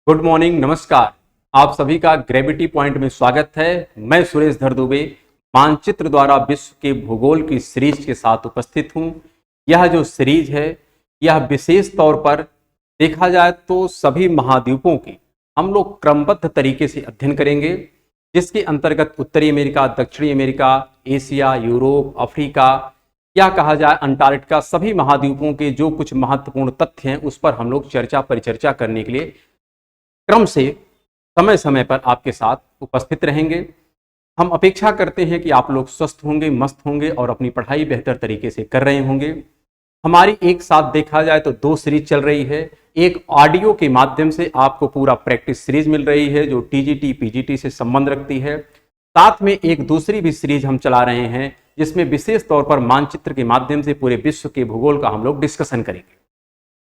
Good morning, नमस्कार। आप सभी का ग्रेविटी पॉइंट में स्वागत है। मैं सुरेश धर दुबे मानचित्र द्वारा विश्व के भूगोल की सीरीज के साथ उपस्थित हूं। यह जो सीरीज है यह विशेष तौर पर देखा जाए तो सभी महाद्वीपों की हम लोग क्रमबद्ध तरीके से अध्ययन करेंगे, जिसके अंतर्गत उत्तरी अमेरिका, दक्षिणी अमेरिका, एशिया, यूरोप, अफ्रीका या कहा जाए अंटार्कटिका, सभी महाद्वीपों के जो कुछ महत्वपूर्ण तथ्य हैं उस पर हम लोग चर्चा परिचर्चा करने के लिए क्रम से समय समय पर आपके साथ उपस्थित रहेंगे। हम अपेक्षा करते हैं कि आप लोग स्वस्थ होंगे, मस्त होंगे और अपनी पढ़ाई बेहतर तरीके से कर रहे होंगे। हमारी एक साथ देखा जाए तो 2 सीरीज चल रही है। एक ऑडियो के माध्यम से आपको पूरा प्रैक्टिस सीरीज मिल रही है जो टीजीटी पीजीटी से संबंध रखती है। साथ में एक दूसरी भी सीरीज हम चला रहे हैं जिसमें विशेष तौर पर मानचित्र के माध्यम से पूरे विश्व के भूगोल का हम लोग डिस्कशन करेंगे।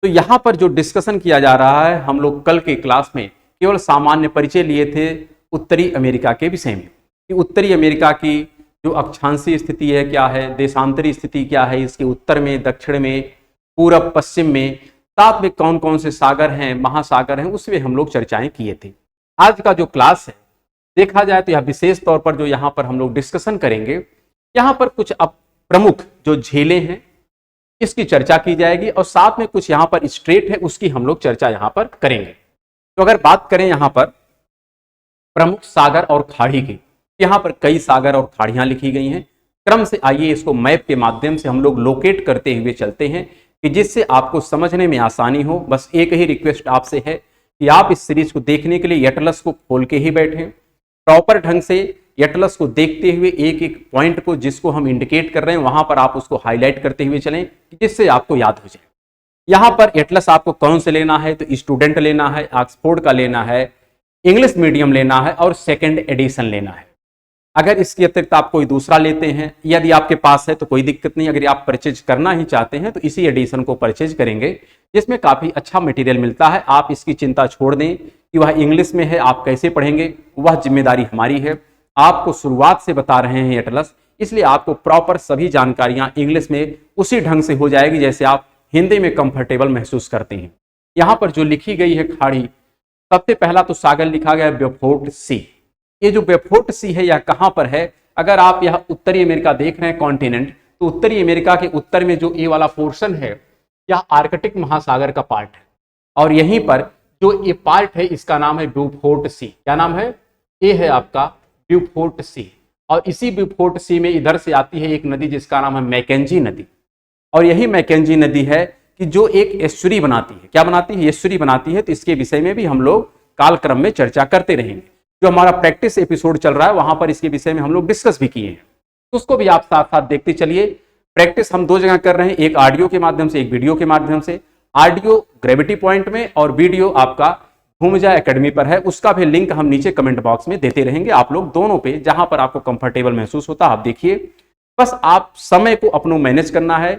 तो यहाँ पर जो डिस्कशन किया जा रहा है, हम लोग कल के क्लास में केवल सामान्य परिचय लिए थे उत्तरी अमेरिका के विषय में कि उत्तरी अमेरिका की जो अक्षांशीय स्थिति है क्या है, देशांतरी स्थिति क्या है, इसके उत्तर में, दक्षिण में, पूरब पश्चिम में, साथ में कौन कौन से सागर हैं, महासागर हैं, उसमें हम लोग चर्चाएं किए थे। आज का जो क्लास है देखा जाए तो यह विशेष तौर पर जो यहाँ पर हम लोग डिस्कशन करेंगे, यहाँ पर कुछ अब प्रमुख जो झीलें हैं इसकी चर्चा की जाएगी और साथ में कुछ यहाँ पर स्ट्रेट है उसकी हम लोग चर्चा यहाँ पर करेंगे। तो अगर बात करें यहाँ पर प्रमुख सागर और खाड़ी की, यहाँ पर कई सागर और खाड़ियां लिखी गई हैं। क्रम से आइए इसको मैप के माध्यम से हम लोग लोकेट करते हुए चलते हैं कि जिससे आपको समझने में आसानी हो। बस एक ही रिक्वेस्ट आपसे है कि आप इस सीरीज को देखने के लिए एटलस को खोल के ही बैठें, प्रॉपर ढंग से एटलस को देखते हुए एक एक पॉइंट को जिसको हम इंडिकेट कर रहे हैं वहां पर आप उसको हाईलाइट करते हुए चलें जिससे आपको याद हो जाए। यहाँ पर एटलस आपको कौन से लेना है, तो स्टूडेंट लेना है, ऑक्सफोर्ड का लेना है, इंग्लिश मीडियम लेना है और सेकंड एडिशन लेना है। अगर इसके अतिरिक्त आप कोई दूसरा लेते हैं, यदि आपके पास है तो कोई दिक्कत नहीं। अगर आप परचेज करना ही चाहते हैं तो इसी एडिशन को परचेज करेंगे जिसमें काफी अच्छा मटेरियल मिलता है। आप इसकी चिंता छोड़ दें कि वह इंग्लिश में है, आप कैसे पढ़ेंगे, वह जिम्मेदारी हमारी है। आपको शुरुआत से बता रहे हैं एटलस, इसलिए आपको प्रॉपर सभी जानकारियां इंग्लिश में उसी ढंग से हो जाएगी जैसे आप हिंदी में कंफर्टेबल महसूस करते हैं। यहाँ पर जो लिखी गई है खाड़ी, सबसे पहला तो सागर लिखा गया बेफोर्ट सी। ये जो बेफोर्ट सी है यह कहाँ पर है? अगर आप यह उत्तरी अमेरिका देख रहे हैं कॉन्टिनेंट, तो उत्तरी अमेरिका के उत्तर में जो ये वाला पोर्शन है यह आर्कटिक महासागर का पार्ट है और यहीं पर जो ये पार्ट है इसका नाम है ब्यूफोर्ट सी। क्या नाम है? ये है आपका ब्यूफोर्ट सी। और इसी ब्यूफोर्ट सी में इधर से आती है एक नदी जिसका नाम है मैकेंजी नदी। और यही मैकेंजी नदी है कि जो एक एस्चुरी बनाती है। क्या बनाती है? एस्चुरी बनाती है। तो इसके विषय में भी हम लोग कालक्रम में चर्चा करते रहेंगे। जो हमारा प्रैक्टिस एपिसोड चल रहा है वहां पर इसके विषय में हम लोग डिस्कस भी किए हैं, तो उसको भी आप साथ साथ देखते चलिए। प्रैक्टिस हम 2 जगह कर रहे हैं, एक ऑडियो के माध्यम से, एक वीडियो के माध्यम से। ऑडियो ग्रेविटी पॉइंट में और वीडियो आपका घूम जाए एकेडमी पर है, उसका भी लिंक हम नीचे कमेंट बॉक्स में देते रहेंगे। आप लोग दोनों पे जहां पर आपको कंफर्टेबल महसूस होता आप देखिए। बस आप समय को अपनों मैनेज करना है।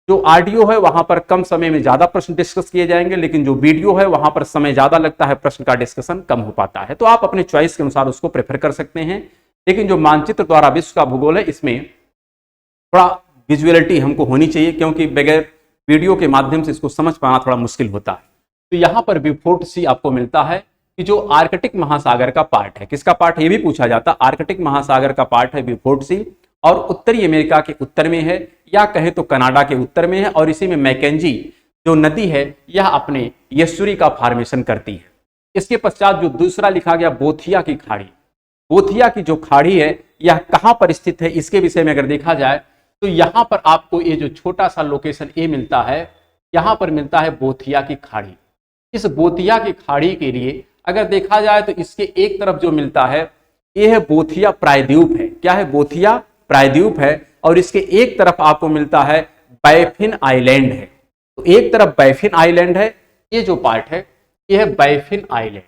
जो ऑडियो है वहां पर कम समय में ज्यादा प्रश्न डिस्कस किए जाएंगे, लेकिन जो वीडियो है वहां पर समय ज्यादा लगता है, प्रश्न का डिस्कशन कम हो पाता है। तो आप अपने चॉइस के अनुसार उसको प्रेफर कर सकते हैं। लेकिन जो मानचित्र द्वारा विश्व का भूगोल है इसमें थोड़ा विजुअलिटी हमको होनी चाहिए, क्योंकि बगैर वीडियो के माध्यम से इसको समझ पाना थोड़ा मुश्किल होता है। तो यहाँ पर ब्यूफोर्ट सी आपको मिलता है कि जो आर्कटिक महासागर का पार्ट है। किसका पार्ट है ये भी पूछा जाता, आर्कटिक महासागर का पार्ट है ब्यूफोर्ट सी और उत्तरी अमेरिका के उत्तर में है, या कहे तो कनाडा के उत्तर में है। और इसी में मैकेंजी जो नदी है यह अपने एस्चुरी का फॉर्मेशन करती है। इसके पश्चात जो दूसरा लिखा गया बोथिया की खाड़ी, बोथिया की जो खाड़ी है यह कहां पर स्थित है इसके विषय में अगर देखा जाए तो यहां पर आपको ये जो छोटा सा लोकेशन ए मिलता है, यहां पर मिलता है बोथिया की खाड़ी। इस बोथिया की खाड़ी के लिए अगर देखा जाए तो इसके एक तरफ जो मिलता है यह है बोथिया प्रायद्वीप है। क्या है? बोथिया प्रायद्वीप है। और इसके एक तरफ आपको मिलता है बैफिन आइलैंड है। तो एक तरफ बैफिन आइलैंड है, ये जो पार्ट है ये है बैफिन आइलैंड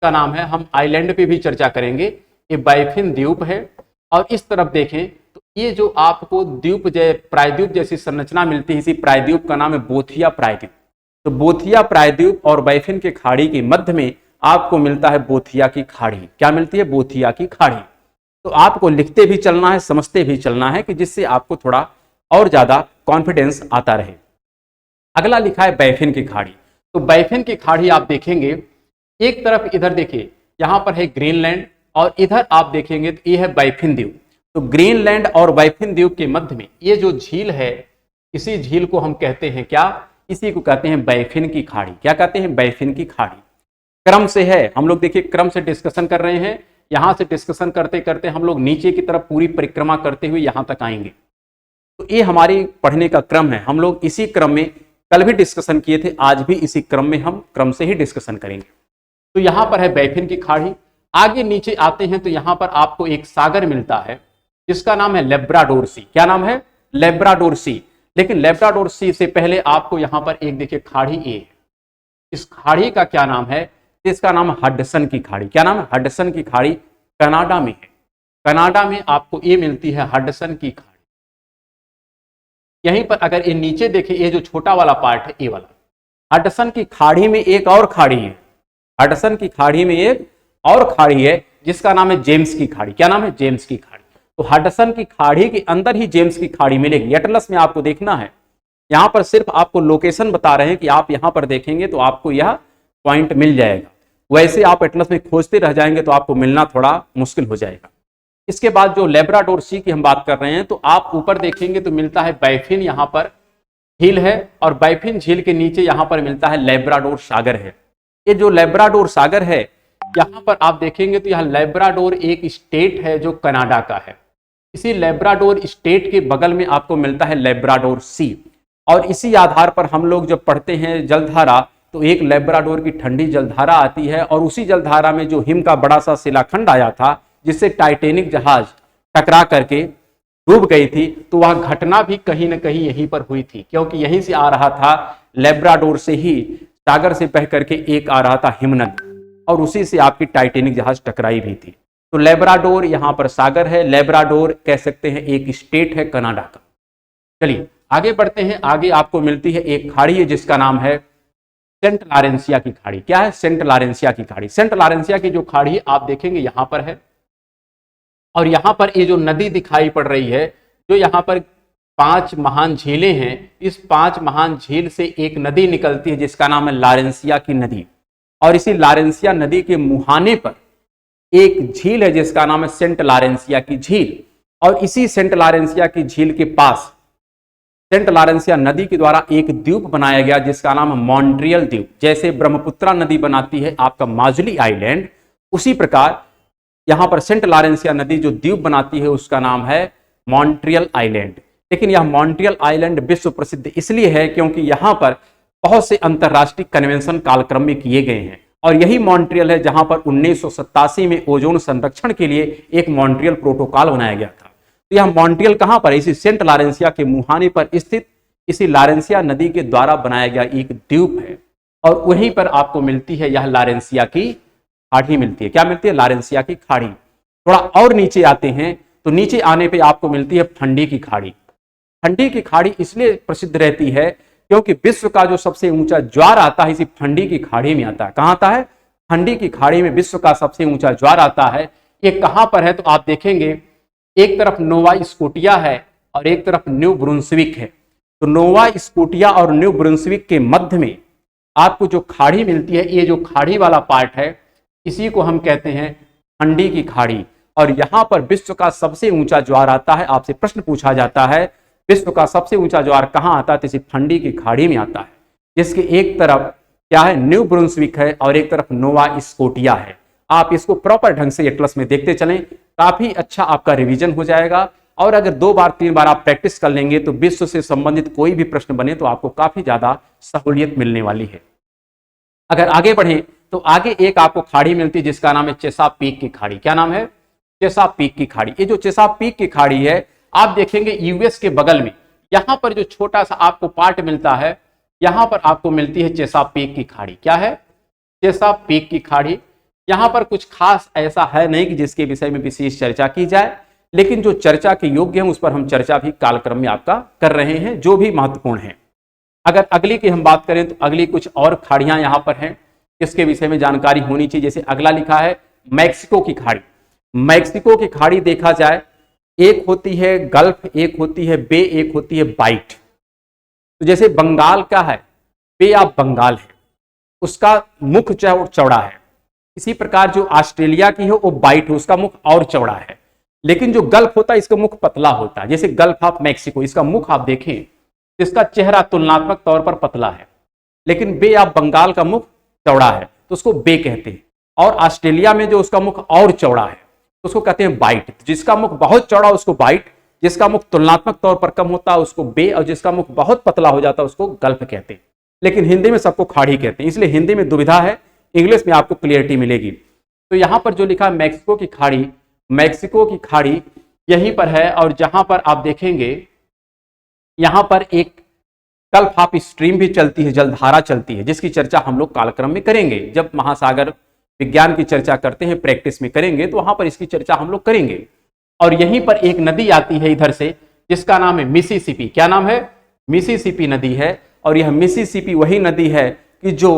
का नाम है। हम आइलैंड पे भी चर्चा करेंगे। ये बैफिन द्वीप है। और इस तरफ देखें तो ये जो आपको द्वीप प्रायद्वीप जैसी संरचना मिलती है, इसी प्रायद्वीप का नाम है बोथिया प्रायद्वीप। तो बोथिया प्रायद्वीप और बैफिन के खाड़ी के मध्य में आपको मिलता है बोथिया की खाड़ी। क्या मिलती है? बोथिया की खाड़ी। तो आपको लिखते भी चलना है, समझते भी चलना है कि जिससे आपको थोड़ा और ज्यादा कॉन्फिडेंस आता रहे। अगला लिखा है बैफिन की खाड़ी। तो बैफिन की खाड़ी आप देखेंगे एक तरफ इधर देखिए यहाँ पर है ग्रीनलैंड और इधर आप देखेंगे तो ये है बाइफिन द्वीप। तो ग्रीनलैंड और बाइफिन द्वीप के मध्य में ये जो झील है, इसी झील को हम कहते हैं क्या, इसी को कहते हैं बाइफिन की खाड़ी। क्या कहते हैं? बाइफिन की खाड़ी। क्रम से है, हम लोग देखिए क्रम से डिस्कशन कर रहे हैं। यहां से डिस्कशन करते करते हम लोग नीचे की तरफ पूरी परिक्रमा करते हुए यहां तक आएंगे। तो ये हमारी पढ़ने का क्रम है। हम लोग इसी क्रम में कल भी डिस्कशन किए थे, आज भी इसी क्रम में हम क्रम से ही डिस्कशन करेंगे। तो यहां पर है बाइफिन की खाड़ी। आगे नीचे आते हैं तो यहां पर आपको एक सागर मिलता है जिसका नाम है लेब्राडोर सी। क्या नाम है? लेब्राडोर सी। लेकिन लेब्राडोर सी से पहले आपको यहां पर एक देखिए खाड़ी ए है। इस खाड़ी का क्या नाम है? इसका नाम हडसन की खाड़ी। क्या नाम है? हडसन की खाड़ी। कनाडा में है। कनाडा में आपको ये मिलती है हडसन की खाड़ी। यहीं पर अगर ये नीचे देखें, ये जो छोटा वाला पार्ट है, ये वाला हडसन की खाड़ी में एक और खाड़ी है। हडसन की खाड़ी में एक और खाड़ी है जिसका नाम है जेम्स की खाड़ी। क्या नाम है? जेम्स की खाड़ी। तो हडसन की खाड़ी के अंदर ही जेम्स की खाड़ी मिलेगी। एटलस में आपको देखना है, यहां पर सिर्फ आपको लोकेशन बता रहे हैं कि आप यहां पर देखेंगे तो आपको यह पॉइंट मिल जाएगा। वैसे आप एटलस में खोजते रह जाएंगे तो आपको मिलना थोड़ा मुश्किल हो जाएगा। इसके बाद जो लेब्राडोर सी की हम बात कर रहे हैं, तो आप ऊपर देखेंगे तो मिलता है बाइफिन, यहां पर झील है और बाइफिन झील के नीचे यहां पर मिलता है लेब्राडोर सागर है। ये जो लेब्राडोर सागर है, यहां पर आप देखेंगे तो यह लेब्राडोर एक स्टेट है जो कनाडा का है। इसी लेब्राडोर स्टेट के बगल में आपको मिलता है लेब्राडोर सी। और इसी आधार पर हम लोग जब पढ़ते हैं जलधारा, तो एक लेब्राडोर की ठंडी जलधारा आती है और उसी जलधारा में जो हिम का बड़ा सा शिलाखंड आया था जिससे टाइटैनिक जहाज टकरा करके डूब गई थी, तो वह घटना भी कहीं ना कहीं यहीं पर हुई थी, क्योंकि यहीं से आ रहा था, लेब्राडोर से ही सागर से बह करके एक आ रहा था हिमनद और उसी से आपकी टाइटैनिक जहाज टकराई भी थी। तो लेब्राडोर यहां पर सागर है। लेब्राडोर कह सकते हैं एक स्टेट है कनाडा का। चलिए आगे बढ़ते हैं। आगे आपको मिलती है एक खाड़ी है जिसका नाम है सेंट लॉरेंसिया की खाड़ी। क्या है? सेंट लॉरेंसिया की खाड़ी। सेंट लॉरेंसिया की जो खाड़ी आप देखेंगे यहां पर है और यहां पर ये जो नदी दिखाई पड़ रही है, जो यहां पर 5 महान झीलें हैं, इस 5 महान झील से एक नदी निकलती है जिसका नाम है लॉरेंसिया की नदी। और इसी लॉरेंसिया नदी के मुहाने पर एक झील है जिसका नाम है सेंट लॉरेंसिया की झील। और इसी सेंट लॉरेंसिया की झील के पास सेंट लॉरेंसिया नदी के द्वारा एक द्वीप बनाया गया जिसका नाम है मॉन्ट्रियल द्वीप। जैसे ब्रह्मपुत्रा नदी बनाती है आपका माजुली आइलैंड, उसी प्रकार यहां पर सेंट लॉरेंसिया नदी जो द्वीप बनाती है उसका नाम है मॉन्ट्रियल आइलैंड। लेकिन यह मॉन्ट्रियल आइलैंड विश्व प्रसिद्ध इसलिए है क्योंकि यहां पर बहुत से अंतरराष्ट्रीय कन्वेंशन कालक्रम में किए गए हैं और यही मॉन्ट्रियल है जहां पर 1987 में ओजोन संरक्षण के लिए एक मॉन्ट्रियल प्रोटोकॉल बनाया गया था। तो यह मॉन्ट्रियल कहां पर? इसी सेंट लॉरेंसिया के मुहाने पर स्थित इसी लॉरेंसिया नदी के द्वारा बनाया गया एक द्वीप है और वहीं पर आपको मिलती है यह लॉरेंसिया की खाड़ी मिलती है। क्या मिलती है? लॉरेंसिया की खाड़ी। थोड़ा और नीचे आते हैं तो नीचे आने पर आपको मिलती है फंडी की खाड़ी। फंडी की खाड़ी इसलिए प्रसिद्ध रहती है क्योंकि विश्व का जो सबसे ऊंचा ज्वार आता है इसी फंडी की खाड़ी में आता है। कहां आता है? फंडी की खाड़ी में विश्व का सबसे ऊंचा ज्वार आता है। ये कहां पर है? तो आप देखेंगे एक तरफ नोवा स्कोटिया है और एक तरफ न्यू ब्रुंसविक है। तो नोवा स्कोटिया और न्यू ब्रुंसविक के मध्य में आपको जो खाड़ी मिलती है, ये जो खाड़ी वाला पार्ट है इसी को हम कहते हैं फंडी की खाड़ी। और यहां पर विश्व का सबसे ऊंचा ज्वार आता है। आपसे प्रश्न पूछा जाता है विश्व का सबसे ऊंचा ज्वार कहां आता है? तो इसी फंडी की खाड़ी में आता है, जिसके एक तरफ क्या है? न्यू ब्रुंसविक है और एक तरफ नोवा स्कोटिया है। आप इसको प्रॉपर ढंग से एटलस में देखते चलें, काफी अच्छा आपका रिवीजन हो जाएगा। और अगर 2 बार 3 बार आप प्रैक्टिस कर लेंगे तो विश्व से संबंधित कोई भी प्रश्न बने तो आपको काफी ज्यादा सहूलियत मिलने वाली है। अगर आगे बढ़े तो आगे एक आपको खाड़ी मिलती है जिसका नाम है चेसापीक की खाड़ी। क्या नाम है? चेसापीक की खाड़ी। ये जो चेसापीक की खाड़ी है आप देखेंगे यूएस के बगल में यहां पर जो छोटा सा आपको पार्ट मिलता है, यहां पर आपको मिलती है चेसापीक की खाड़ी। क्या है? चेसापीक की खाड़ी। यहां पर कुछ खास ऐसा है नहीं कि जिसके विषय में विशेष चर्चा की जाए, लेकिन जो चर्चा के योग्य है उस पर हम चर्चा भी कालक्रम में आपका कर रहे हैं जो भी महत्वपूर्ण है। अगर अगली की हम बात करें तो अगली कुछ और खाड़ियां यहां पर हैं जिसके विषय में जानकारी होनी चाहिए। जैसे अगला लिखा है मैक्सिको की खाड़ी। मैक्सिको की खाड़ी देखा जाए, एक होती है गल्फ, एक होती है बे, एक होती है बाइट। तो जैसे बंगाल का है बे ऑफ बंगाल है, उसका मुख चौड़ा है इसी प्रकार जो ऑस्ट्रेलिया की है वो वाइट है, उसका मुख और चौड़ा है। लेकिन जो गल्फ होता है इसका मुख पतला होता है। जैसे गल्फ ऑफ मैक्सिको, इसका मुख आप देखें तो इसका चेहरा तुलनात्मक तौर पर पतला है, लेकिन बे ऑफ बंगाल का मुख चौड़ा है तो उसको बे कहते हैं। और ऑस्ट्रेलिया में जो उसका मुख और चौड़ा है तो उसको कहते हैं बाइट। जिसका मुख बहुत चौड़ा उसको बाइट, जिसका मुख तुलनात्मक तौर पर कम होता है उसको बे, और जिसका मुख बहुत पतला हो जाता है उसको गल्फ कहते हैं। लेकिन हिंदी में सबको खाड़ी कहते हैं, इसलिए हिंदी में दुविधा है, इंग्लिश में आपको क्लियरिटी मिलेगी। तो यहां पर जो लिखा है मैक्सिको की खाड़ी, मैक्सिको की खाड़ी यहीं पर है। और जहां पर आप देखेंगे यहां पर एक गल्फ ऑफ स्ट्रीम भी चलती है, जलधारा चलती है, जिसकी चर्चा हम लोग कालक्रम में करेंगे। जब महासागर विज्ञान की चर्चा करते हैं, प्रैक्टिस में करेंगे, तो वहां पर इसकी चर्चा हम लोग करेंगे। और यहीं पर एक नदी आती है इधर से, जिसका नाम है मिसिसिपी। क्या नाम है? मिसिसिपी नदी है। और यह मिसिसिपी वही नदी है कि जो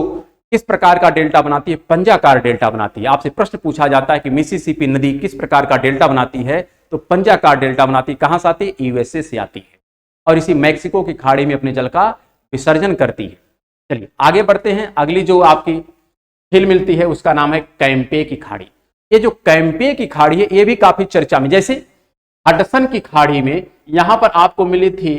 किस प्रकार का डेल्टा बनाती है? पंजाकार डेल्टा बनाती है। आपसे प्रश्न पूछा जाता है कि मिसिसिपी नदी किस प्रकार का डेल्टा बनाती है, तो पंजाकार डेल्टा बनाती है। कहां से आती है? यूएसए से आती है, और इसी मैक्सिको की खाड़ी में अपने जल का विसर्जन करती है। चलिए आगे बढ़ते हैं। अगली जो आपकी हिल मिलती है उसका नाम है कैंपे की खाड़ी। ये जो कैंपे की खाड़ी है ये भी काफी चर्चा में, जैसे हडसन की खाड़ी में यहां पर आपको मिली थी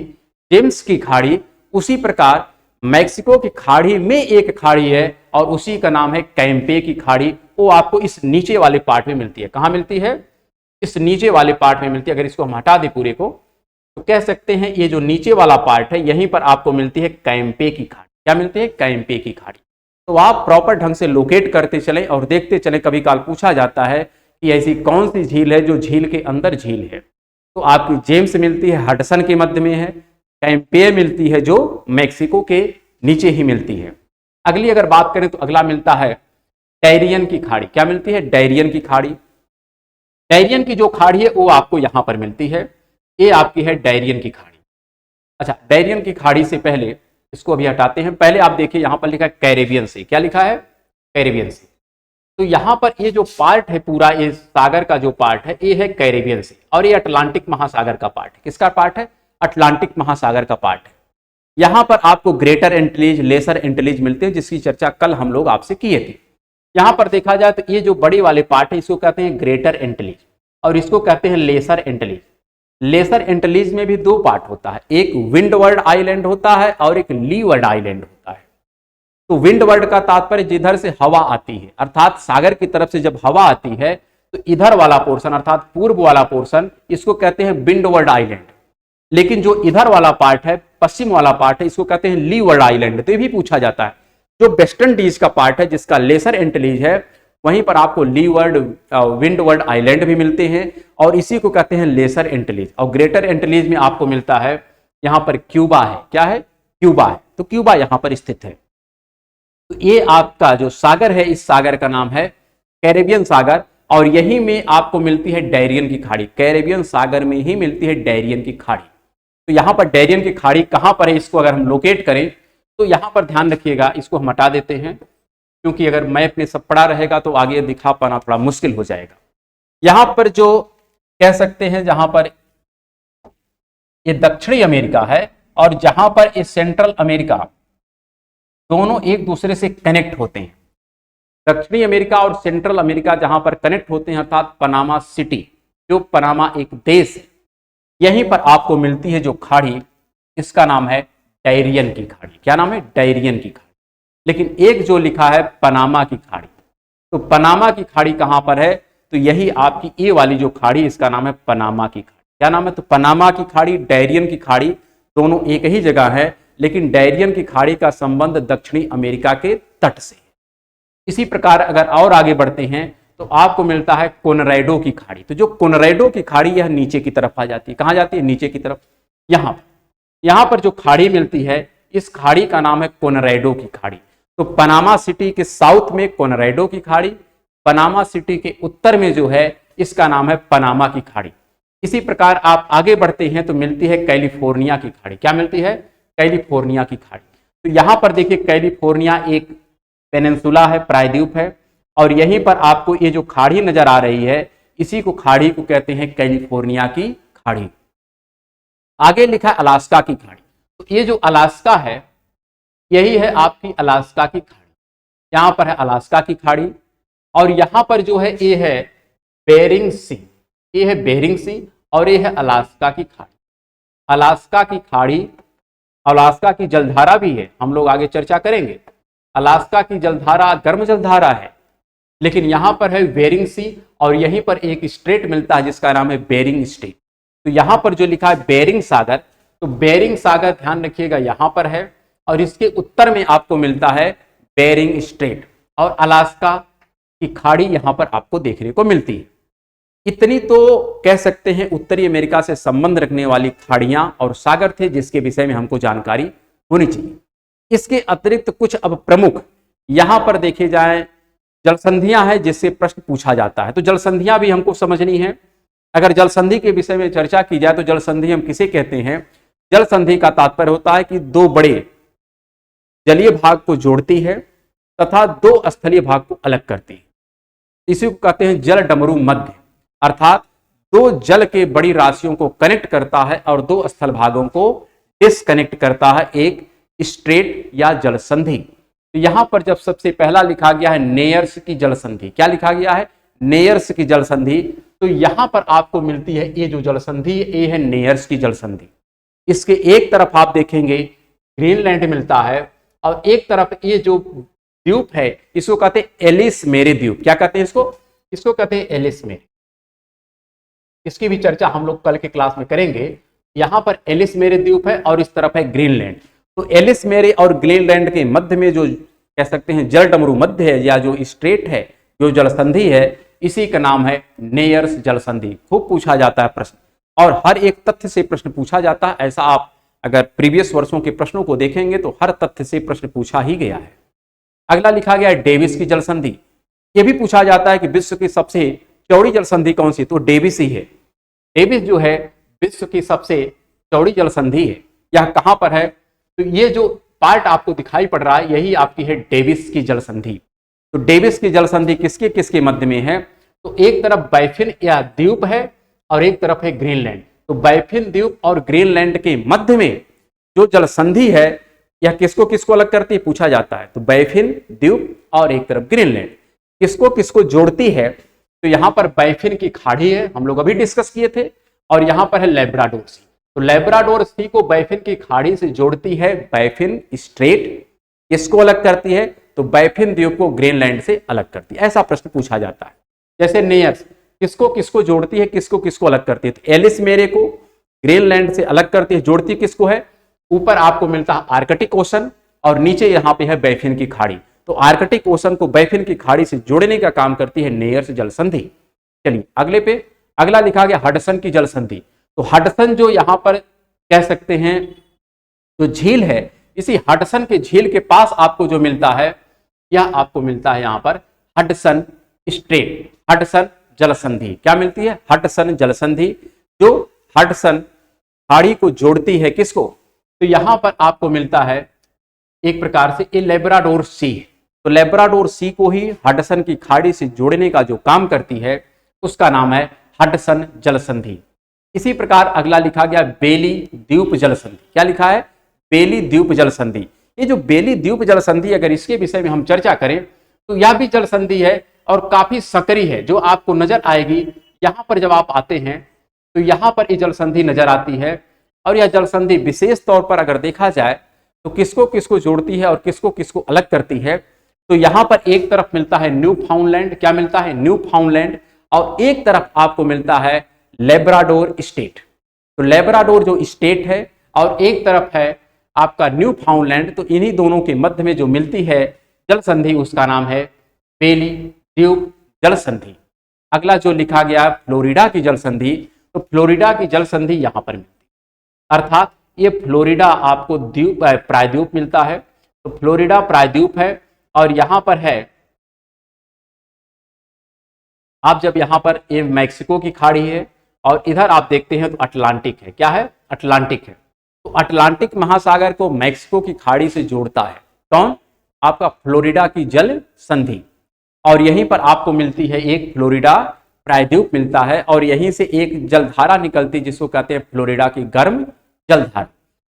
जेम्स की खाड़ी, उसी प्रकार मैक्सिको की खाड़ी में एक खाड़ी है और उसी का नाम है कैंपे की खाड़ी। वो आपको इस नीचे वाले पार्ट में मिलती है। कहां मिलती है? इस नीचे वाले पार्ट में मिलती है। अगर इसको हम हटा दें पूरे को तो कह सकते हैं ये जो नीचे वाला पार्ट है यहीं पर आपको मिलती है कैंपे की खाड़ी। क्या मिलती है? कैंपे की खाड़ी। तो आप प्रॉपर ढंग से लोकेट करते चले और देखते चले। कभी काल पूछा जाता है कि ऐसी कौन सी झील है जो झील के अंदर झील है, तो आपकी जेम्स मिलती है, हडसन के मध्य में है, कैंपे मिलती है जो मैक्सिको के नीचे ही मिलती है। अगली अगर बात करें तो अगला मिलता है डैरियन की खाड़ी। क्या मिलती है? डैरियन की खाड़ी। डैरियन की जो खाड़ी है वो आपको यहां पर मिलती है। ये आपकी है डैरियन की खाड़ी। अच्छा, डैरियन की खाड़ी से पहले इसको अभी हटाते हैं। पहले आप देखिए यहां पर लिखा है कैरेबियन सी। क्या लिखा है? Caribbean sea. तो यहां पर ये जो पार्ट है पूरा, ये सागर का जो पार्ट है ये है कैरेबियन सी, और ये अटलांटिक महासागर का पार्ट है। किसका पार्ट है? अटलांटिक महासागर का पार्ट है। यहां पर आपको ग्रेटर एंटिलीज, लेसर एंटिलीज मिलते हैं, जिसकी चर्चा कल हम लोग आपसे किए थे। यहां पर देखा जाए तो ये जो बड़ी वाले पार्ट है इसको कहते हैं ग्रेटर एंटिलीज और इसको कहते हैं लेसर एंटिलीज। लेसर एंटिलीज में भी दो पार्ट होता है, एक विंडवर्ड आइलैंड होता है और एक लीवर्ड आइलैंड होता है। तो विंडवर्ड का तात्पर्य जिधर से हवा आती है, अर्थात सागर की तरफ से जब हवा आती है तो इधर वाला पोर्शन अर्थात पूर्व वाला पोर्शन इसको कहते हैं विंडवर्ड आइलैंड। लेकिन जो इधर वाला पार्ट है, पश्चिम वाला पार्ट है, इसको कहते हैं लीवर्ड आइलैंड। तो ये भी पूछा जाता है। जो वेस्टर्न इंडीज का पार्ट है जिसका लेसर एंटिलीज है, वहीं पर आपको लीवर्ड, विंडवर्ड आइलैंड भी मिलते हैं और इसी को कहते हैं लेसर एंटिलीज। और ग्रेटर एंटिलीज में आपको मिलता है यहां पर क्यूबा है। क्या है? क्यूबा है। तो क्यूबा यहां पर स्थित है। तो ये आपका जो सागर है, इस सागर का नाम है कैरेबियन सागर, और यहीं में आपको मिलती है डैरियन की खाड़ी। कैरेबियन सागर में ही मिलती है डैरियन की खाड़ी। तो यहां पर डैरियन की खाड़ी कहां पर है, इसको अगर हम लोकेट करें तो यहां पर ध्यान रखिएगा, इसको हम हटा देते हैं क्योंकि अगर मैप में सब पड़ा रहेगा तो आगे दिखा पाना थोड़ा मुश्किल हो जाएगा। यहां पर जो कह सकते हैं, जहां पर ये दक्षिणी अमेरिका है और जहां पर ये सेंट्रल अमेरिका, दोनों एक दूसरे से कनेक्ट होते हैं। दक्षिणी अमेरिका और सेंट्रल अमेरिका जहां पर कनेक्ट होते हैं, अर्थात पनामा सिटी, जो पनामा एक देश है, यहीं पर आपको मिलती है जो खाड़ी, इसका नाम है डैरियन की खाड़ी। क्या नाम है? डैरियन की खाड़ी। लेकिन एक जो लिखा है पनामा की खाड़ी, तो पनामा की खाड़ी कहां पर है? तो यही आपकी ये वाली जो खाड़ी, इसका नाम है पनामा की खाड़ी। क्या नाम है? तो पनामा की खाड़ी, डैरियन की खाड़ी, दोनों एक ही जगह है, लेकिन डैरियन की खाड़ी का संबंध दक्षिणी अमेरिका के तट से है। इसी प्रकार अगर और आगे बढ़ते हैं तो आपको मिलता है कोनरैडो की खाड़ी। तो जो कोनरैडो की खाड़ी यह नीचे की तरफ आ जाती है। कहां जाती है? नीचे की तरफ। यहां पर जो खाड़ी मिलती है, इस खाड़ी का नाम है कोनरैडो की खाड़ी। तो पनामा सिटी के साउथ में कोनरैडो की खाड़ी, पनामा सिटी के उत्तर में जो है इसका नाम है पनामा की खाड़ी। इसी प्रकार आप आगे बढ़ते हैं तो मिलती है कैलिफोर्निया की खाड़ी। क्या मिलती है? कैलिफोर्निया की खाड़ी। तो यहां पर देखिए कैलिफोर्निया एक पेनिनसुला है, प्रायद्वीप है, और यहीं पर आपको ये जो खाड़ी नजर आ रही है, इसी को खाड़ी को कहते हैं कैलिफोर्निया की खाड़ी। आगे लिखा है अलास्का की खाड़ी। तो ये जो अलास्का है यही है आपकी अलास्का की खाड़ी। यहां पर है अलास्का की खाड़ी और यहां पर जो है ये है बेरिंग सी, ये है बेरिंग सी और ये है अलास्का की खाड़ी। अलास्का की खाड़ी, अलास्का की जलधारा भी है, हम लोग आगे चर्चा करेंगे। अलास्का की जलधारा गर्म जलधारा है, लेकिन यहां पर है बेरिंग सी और यहीं पर एक स्ट्रेट मिलता है जिसका नाम है बेरिंग स्ट्रेट। तो यहां पर जो लिखा है बेरिंग सागर, तो बेरिंग सागर ध्यान रखिएगा यहां पर है और इसके उत्तर में आपको मिलता है बेरिंग स्ट्रेट और अलास्का की खाड़ी यहां पर आपको देखने को मिलती है। इतनी तो कह सकते हैं उत्तरी अमेरिका से संबंध रखने वाली खाड़ियां और सागर थे जिसके विषय में हमको जानकारी होनी चाहिए। इसके अतिरिक्त कुछ अब प्रमुख यहां पर देखे जाएं जलसंधियां हैं जिससे प्रश्न पूछा जाता है। तो जलसंधियां भी हमको समझनी है। अगर जलसंधि के विषय में चर्चा की जाए तो जलसंधि हम किसे कहते हैं? जलसंधि का तात्पर्य होता है कि दो बड़े जलीय भाग को जोड़ती है तथा दो स्थलीय भाग को अलग करती है। इसी को कहते हैं जल डमरू मध्य, अर्थात दो जल के बड़ी राशियों को कनेक्ट करता है और दो स्थल भागों को डिस्कनेक्ट करता है एक स्ट्रेट या जलसंधि। तो यहां पर जब सबसे पहला लिखा गया है नेयर्स की जलसंधि, क्या लिखा गया है? नेयर्स की जलसंधि। तो यहां पर आपको मिलती है ये जो जलसंधि ये है नेयर्स की जलसंधि। इसके एक तरफ आप देखेंगे ग्रीनलैंड मिलता है और एक तरफ ये जो द्वीप है इसको कहते हैं एलिस मेरे द्वीप। क्या कहते हैं इसको? इसको कहते हैं एलिस मेरे। इसकी भी चर्चा हम लोग कल के क्लास में करेंगे। यहां पर एलिस मेरे द्वीप है और इस तरफ है ग्रीनलैंड। तो एलिस मेरे और ग्रीनलैंड के मध्य में जो कह सकते हैं जल डमरू मध्य है या जो स्ट्रेट है, जो जलसंधि है, इसी का नाम है नेयर्स जलसंधि। खूब पूछा जाता है प्रश्न और हर एक तथ्य से प्रश्न पूछा जाता है। ऐसा आप अगर प्रीवियस वर्षों के प्रश्नों को देखेंगे तो हर तथ्य से प्रश्न पूछा ही गया है। अगला लिखा गया है डेविस की जलसंधि। यह भी पूछा जाता है कि विश्व की सबसे चौड़ी जलसंधि कौन सी? तो डेविस ही है। डेविस जो है विश्व की सबसे चौड़ी जलसंधि है। यह कहां पर है? तो ये जो पार्ट आपको दिखाई पड़ रहा है यही आपकी है डेविस की जलसंधि। तो डेविस की जलसंधि किसके किसके मध्य में है? तो एक तरफ बैफिन या द्वीप है और एक तरफ है ग्रीनलैंड। तो बैफिन द्वीप और ग्रीनलैंड के मध्य में जो जलसंधि है यह किसको किसको अलग करती है पूछा जाता है। तो बैफिन द्वीप और एक तरफ ग्रीनलैंड किसको किसको जोड़ती है? तो यहां पर बैफिन की खाड़ी है, हम लोग अभी डिस्कस किए थे, और यहां पर है लेब्राडोर सी। तो लेब्राडोर सी को बैफिन की खाड़ी से जोड़ती है बैफिन स्ट्रेट। किसको अलग करती है? तो बैफिन द्वीप को ग्रीनलैंड से अलग करती है। ऐसा प्रश्न पूछा जाता है। जैसे नेयर्स किसको किसको जोड़ती है, किसको किसको अलग करती है? तो एलिस मेरे को ग्रीनलैंड से अलग करती है, जोड़ती किसको है? ऊपर आपको मिलता है आर्कटिक ओशन और नीचे यहां पे है बैफिन की खाड़ी। तो आर्कटिक ओशन को बैफिन की खाड़ी से जोड़ने का काम करती है नेयर्स जलसंधि। चलिए अगले पे, अगला लिखा गया हडसन की जलसंधि। तो हडसन जो यहां पर कह सकते हैं जो झील है, इसी हडसन के झील के पास आपको जो मिलता है यह आपको मिलता है यहां पर हडसन स्ट्रेट, हडसन जलसंधि। क्या मिलती है? हडसन जलसंधि जो हडसन खाड़ी को जोड़ती है किसको? तो यहां पर आपको मिलता है एक प्रकार से ये लेब्राडोर सी है। तो लेब्राडोर सी को ही हडसन की खाड़ी से जोड़ने का जो काम करती है उसका नाम है हडसन जलसंधि। इसी प्रकार अगला लिखा गया बेली द्वीप जलसंधि। क्या लिखा है? बेली द्वीप जलसंधि। ये जो बेली द्वीप जलसंधि अगर इसके विषय में हम चर्चा करें तो यह भी जलसंधि है और काफी सकरी है, जो आपको नजर आएगी यहां पर जब आप आते हैं तो यहां पर ये जलसंधि नजर आती है। और यह जलसंधि विशेष तौर पर अगर देखा जाए तो किसको किसको जोड़ती है और किसको किसको अलग करती है? तो यहां पर एक तरफ मिलता है न्यू फाउंडलैंड। क्या मिलता है? न्यू फाउंडलैंड। और एक तरफ आपको मिलता है लेब्राडोर स्टेट। तो लेब्राडोर जो स्टेट है और एक तरफ है आपका न्यू फाउंडलैंड। तो इन्हीं दोनों के मध्य में जो मिलती है जलसंधि उसका नाम है बेली द्वीप जलसंधि। अगला जो लिखा गया फ्लोरिडा की जलसंधि। तो फ्लोरिडा की जलसंधि यहां पर मिलती है, अर्थात ये फ्लोरिडा आपको द्वीप प्रायद्वीप मिलता है। तो फ्लोरिडा प्रायद्वीप है और यहां पर है आप जब यहां पर ये मैक्सिको की खाड़ी है और इधर आप देखते हैं तो अटलांटिक है। क्या है? अटलांटिक है। तो अटलांटिक महासागर को मैक्सिको की खाड़ी से जोड़ता है कौन? आपका फ्लोरिडा की जल संधि। और यहीं पर आपको मिलती है एक फ्लोरिडा प्रायद्वीप मिलता है और यहीं से एक जलधारा निकलती जिसको कहते हैं फ्लोरिडा की गर्म जलधारा।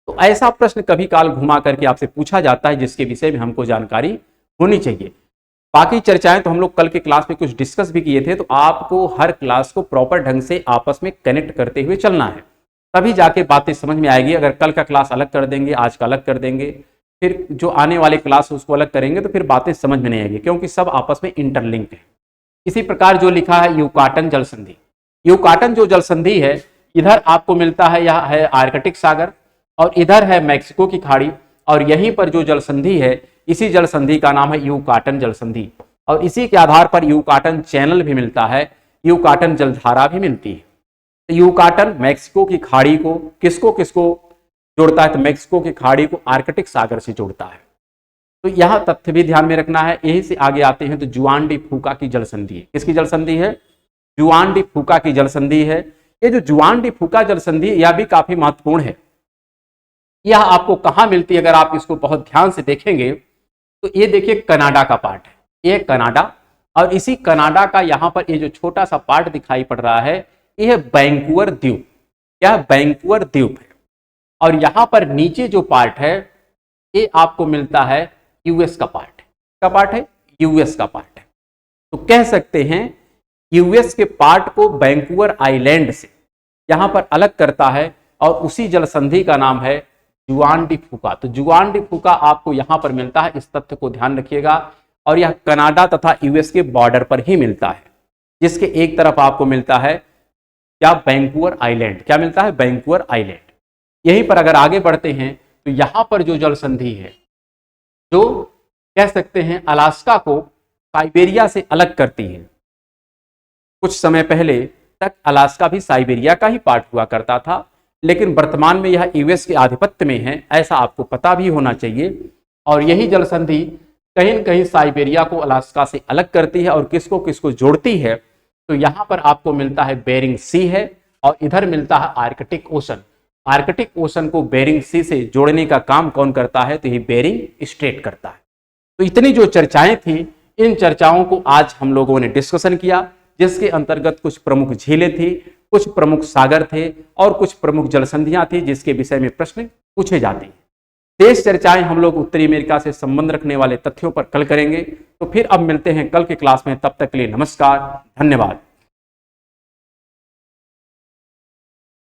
तो ऐसा प्रश्न कभी काल घुमा करके आपसे पूछा जाता है जिसके विषय में हमको जानकारी होनी चाहिए। बाकी चर्चाएं तो हम लोग कल के क्लास में कुछ डिस्कस भी किए थे, तो आपको हर क्लास को प्रॉपर ढंग से आपस में कनेक्ट करते हुए चलना है, तभी जाके बातें समझ में आएगी। अगर कल का क्लास अलग कर देंगे, आज का अलग कर देंगे, फिर जो आने वाले क्लास उसको अलग करेंगे, तो फिर बातें समझ में नहीं आएगी, क्योंकि सब आपस में इंटरलिंक्ड है। इसी प्रकार जो लिखा है यूकाटन जल संधि, यूकाटन जो जल संधि है, इधर आपको मिलता है, यह है आर्कटिक सागर और इधर है मैक्सिको की खाड़ी, और यहीं पर जो जल संधि है, इसी जल संधि का नाम है यूकाटन जल संधि, और इसी के आधार पर यूकाटन चैनल भी मिलता है, यूकाटन जलधारा भी मिलती है। यूकाटन मैक्सिको की खाड़ी को किसको किसको जोड़ता है, तो मैक्सिको की खाड़ी को आर्कटिक सागर से जोड़ता है। तो यह तथ्य भी ध्यान में रखना है। यही से आगे आते हैं तो जुआन डी फूका की जल संधि है। किसकी जल संधि है? जुआन डी फूका की जल संधि है। ये जो जुआन डी फूका जल संधि, यह भी काफी महत्वपूर्ण है। यह आपको कहां मिलती है? अगर आप इसको बहुत ध्यान से देखेंगे तो ये देखिए कनाडा का पार्ट है, ये कनाडा, और इसी कनाडा का यहां पर ये जो छोटा सा पार्ट दिखाई पड़ रहा है, यह वैंकूवर द्वीप, यह वैंकूवर द्वीप है। और यहां पर नीचे जो पार्ट है, ये आपको मिलता है यूएस का पार्ट है। क्या पार्ट है? यूएस का पार्ट है। तो कह सकते हैं यूएस के पार्ट को वैंकूवर आइलैंड से यहां पर अलग करता है, और उसी जल संधि का नाम है जुआन डी फूका। तो जुआन डी फूका आपको यहां पर मिलता है, इस तथ्य को ध्यान रखिएगा। और यह कनाडा तथा यूएस के बॉर्डर पर ही मिलता है, जिसके एक तरफ आपको मिलता है क्या? Vancouver island. क्या मिलता है? Vancouver island. यहीं पर अगर आगे बढ़ते हैं तो यहां पर जो जल संधि है, जो कह सकते हैं अलास्का को साइबेरिया से अलग करती है। कुछ समय पहले तक अलास्का भी साइबेरिया का ही पार्ट हुआ करता था, लेकिन वर्तमान में यह यूएस के आधिपत्य में है, ऐसा आपको पता भी होना चाहिए। और यही जल संधि कहीं न कहीं साइबेरिया को अलास्का से अलग करती है, और किसको किसको जोड़ती है, तो यहां पर आपको मिलता है बेरिंग सी है, और इधर मिलता है आर्कटिक ओशन। आर्कटिक ओशन को बेरिंग सी से जोड़ने का काम कौन करता है? तो ये बेरिंग स्ट्रेट करता है। तो इतनी जो चर्चाएं थी, इन चर्चाओं को आज हम लोगों ने डिस्कशन किया, जिसके अंतर्गत कुछ प्रमुख झीलें थी, कुछ प्रमुख सागर थे, और कुछ प्रमुख जलसंधियां थी, जिसके विषय में प्रश्न पूछे जाते हैं। शेष चर्चाएं हम लोग उत्तरी अमेरिका से संबंध रखने वाले तथ्यों पर कल करेंगे। तो फिर अब मिलते हैं कल के क्लास में, तब तक के लिए नमस्कार, धन्यवाद।